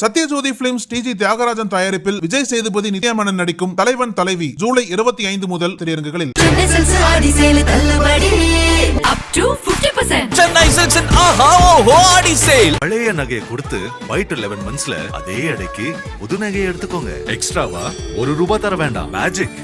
Sathyajothi films டிஜி தியாகராஜன் தயாரிப்பில் விஜய் சேதுபதி நித்யாமேனன் நடிக்கும் தலைவன் தலைவி ஜூலை 25 முதல் திரையரங்குகளில். பழைய நகையை கொடுத்து White 11 monthsல அதே அடைக்கு புது நகையை எடுத்துக்கோங்க. எக்ஸ்ட்ராவா ₹1 தர வேண்டாம். Magic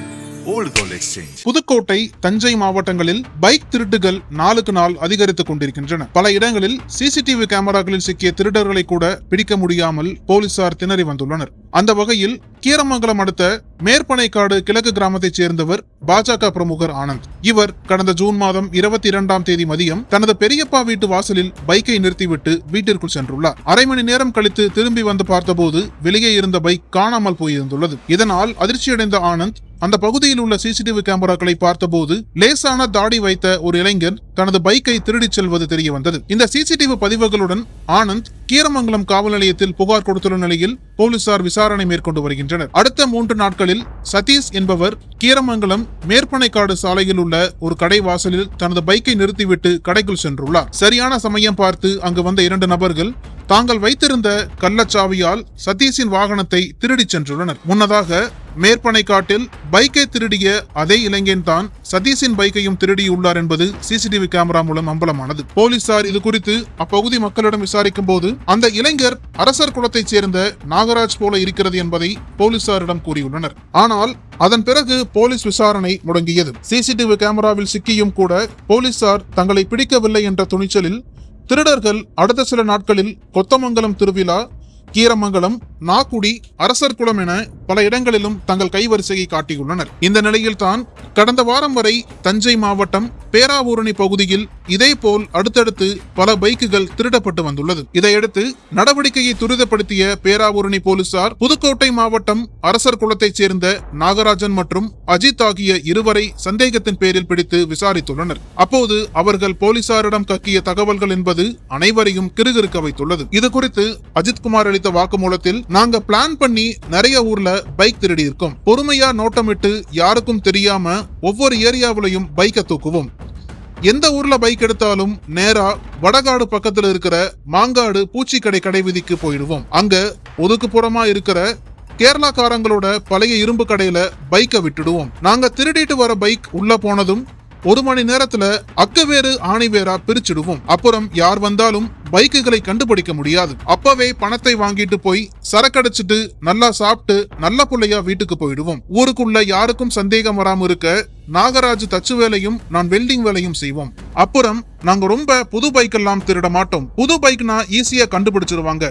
old gold exchange. Pudukkottai, Thanjai மாவட்டங்களில் பைக் திருட்டுகள் நாளுக்கு நாள் அதிகரித்துக் கொண்டிருக்கின்றன. பல இடங்களில் சிசிடிவி கேமராக்களில் சிக்கிய திருடர்களை கூட பிடிக்க முடியாமல் போலீசார் திணறி வந்துள்ளனர். அந்த வகையில் கீரமங்கலம் அடுத்த மேற்பனைக்காடு கிழக்கு கிராமத்தைச் சேர்ந்தவர் பாஜக பிரமுகர் ஆனந்த். இவர் கடந்த ஜூன் மாதம் 22ஆம் தேதி மதியம் தனது பெரியப்பா வீட்டு வாசலில் பைக்கை நிறுத்திவிட்டு வீட்டிற்குள் சென்றுள்ளார். அரை மணி நேரம் கழித்து திரும்பி வந்து பார்த்தபோது வெளியே இருந்த பைக் காணாமல் போயிருந்துள்ளது. இதனால் அதிர்ச்சியடைந்த ஆனந்த் அந்த பகுதியில் உள்ள சிசிடிவி கேமராக்களை பார்த்தபோது லேசான தாடி வைத்த ஒரு இளைஞர் தனது பைக்கை திருடிச் செல்வது தெரிய வந்தது. இந்த சிசிடிவி பதிவுகளுடன் ஆனந்த் கீரமங்கலம் காவல் நிலையத்தில் புகார் கொடுத்துள்ள நிலையில் போலீசார் விசாரணை மேற்கொண்டு வருகின்றனர். அடுத்த 3 நாட்களில் சதீஷ் என்பவர் கீரமங்கலம் மேற்பனைக்காடு சாலையில் உள்ள ஒரு கடை வாசலில் தனது பைக்கை நிறுத்திவிட்டு கடைக்குள் சென்றுள்ளார். சரியான சமயம் பார்த்து அங்கு வந்த 2 நபர்கள் தாங்கள் வைத்திருந்த கள்ளச்சாவியால் சதீஷின் வாகனத்தை திருடிச் சென்றுள்ளனர். முன்னதாக மேற்பனைக்காட்டில் பைக்கை திருடிய அதே இளைஞன் தான் சதீஷின் பைக்கையும் திருடியுள்ளார் என்பது சிசிடிவி கேமரா மூலம் அம்பலமானது. போலீசார் இது குறித்து அப்பகுதி மக்களிடம் விசாரிக்கும் போது அந்த இளைஞர் அரசர் குலத்தைச் சேர்ந்த நாகராஜ் போல இருக்கிறது என்பதை போலீசாரிடம் கூறியுள்ளனர். ஆனால் அதன் பிறகு போலீஸ் விசாரணை முடங்கியது. சிசிடிவி கேமராவில் சிக்கியும் கூட போலீசார் தங்களை பிடிக்கவில்லை என்ற துணிச்சலில் திருடர்கள் அடுத்த சில நாட்களில் கொத்தமங்கலம் திருவிழா, கீரமங்கலம், நாக்குடி, அரசர் குளம் என பல இடங்களிலும் தங்கள் கைவரிசையை காட்டியுள்ளனர். இந்த நிலையில் தான் கடந்த வாரம் வரை தஞ்சை மாவட்டம் பேராவூரணி பகுதியில் இதேபோல் அடுத்தடுத்து பல பைக்குகள் திருடப்பட்டு வந்துள்ளது. இதையடுத்து நடவடிக்கையை துரிதப்படுத்திய பேராவூரணி போலீசார் புதுக்கோட்டை மாவட்டம் அரசர் குளத்தைச் சேர்ந்த நாகராஜன் மற்றும் அஜித் ஆகிய இருவரை சந்தேகத்தின் பேரில் பிடித்து விசாரித்துள்ளனர். அப்போது அவர்கள் போலீசாரிடம் கக்கிய தகவல்கள் என்பது அனைவரையும் கிறுகிறுக்க வைத்துள்ளது. இது குறித்து அஜித்குமார் அளித்த வாக்குமூலத்தில், நாங்க பிளான் பண்ணி நிறைய ஊர்ல பைக் திருடி இருக்கோம். பொறுமையா நோட்டமிட்டு யாருக்கும் தெரியாம ஒவ்வொரு ஏரியாவிலையும் பைக்கை தூக்குவோம். எந்த ஊர்ல பைக் எடுத்தாலும் நேரா வடகாடு பக்கத்துல இருக்கிற மாங்காடு பூச்சிக்கடை கடை வீதிக்கு போயிடுவோம். அங்க ஒதுக்குப்புறமா இருக்கிற கேரளாக்காரங்களோட பழைய இரும்பு கடையில பைக்கை விட்டுடுவோம். நாங்க திருடிட்டு வர பைக் உள்ள போனதும் 1 மணி நேரத்துல அக்கவேறு ஆணிவேரா பிரிச்சிடுவோம். அப்புறம் யார் வந்தாலும் பைக்குகளை கண்டுபிடிக்க முடியாது. அப்பவே பணத்தை வாங்கிட்டு போய் சரக்கடிச்சிட்டு நல்லா சாப்பிட்டு நல்ல புள்ளையா வீட்டுக்கு போயிடுவோம். ஊருக்குள்ள யாருக்கும் சந்தேகம் வராம இருக்க நாகராஜ் தச்சு வேலையும் நான் வெல்டிங் வேலையும் செய்வோம். அப்புறம் நாங்க ரொம்ப புது பைக்கெல்லாம் திருட மாட்டோம். புது பைக்னா ஈஸியா கண்டுபிடிச்சிருவாங்க.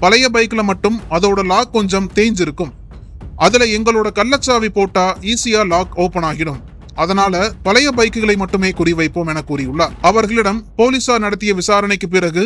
பழைய பைக்ல மட்டும் அதோட லாக் கொஞ்சம் தேஞ்சிருக்கும். அதுல எங்களோட கள்ளச்சாவி போட்டா ஈஸியா லாக் ஓபன் ஆகிடும். அதனால பழைய பைக்குகளை மட்டுமே குறிவைப்போம் என கூறியுள்ளார். அவர்களிடம் போலீசார் நடத்திய விசாரணைக்கு பிறகு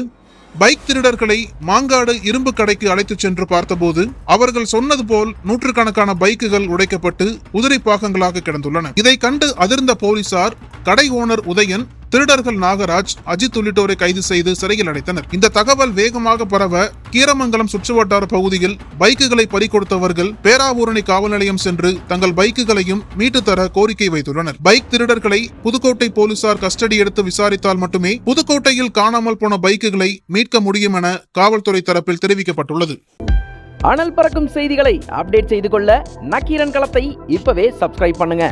பைக் திருடர்களை மாங்காடு இரும்பு கடைக்கு அழைத்து சென்று பார்த்தபோது அவர்கள் சொன்னது போல் நூற்றுக்கணக்கான பைக்குகள் உடைக்கப்பட்டு உதிரி பாகங்களாக கிடந்துள்ளன. இதை கண்டு அதிர்ந்த போலீசார் கடை ஓனர் உதயன், திருடர்கள் நாகராஜ், அஜித் உள்ளிட்டோரை கைது செய்து சிறையில் அடைத்தனர். இந்த தகவல் வேகமாக பரவ கீரமங்கலம் சுற்றுவட்டார பகுதியில் பைக்குகளை பறிகொடுத்தவர்கள் பேராவூரணி காவல் நிலையம் சென்று தங்கள் பைக்குகளையும் மீட்டு தர கோரிக்கை வைத்துள்ளனர். பைக் திருடர்களை புதுக்கோட்டை போலீசார் கஸ்டடி எடுத்து விசாரித்தால் மட்டுமே புதுக்கோட்டையில் காணாமல் போன பைக்குகளை மீட்க முடியும் என காவல்துறை தரப்பில் தெரிவிக்கப்பட்டுள்ளது. அனல் பறக்கும் செய்திகளை அப்டேட் செய்து கொள்ள நக்கீரன் களத்தை இப்பவே சப்ஸ்கிரைப் பண்ணுங்க.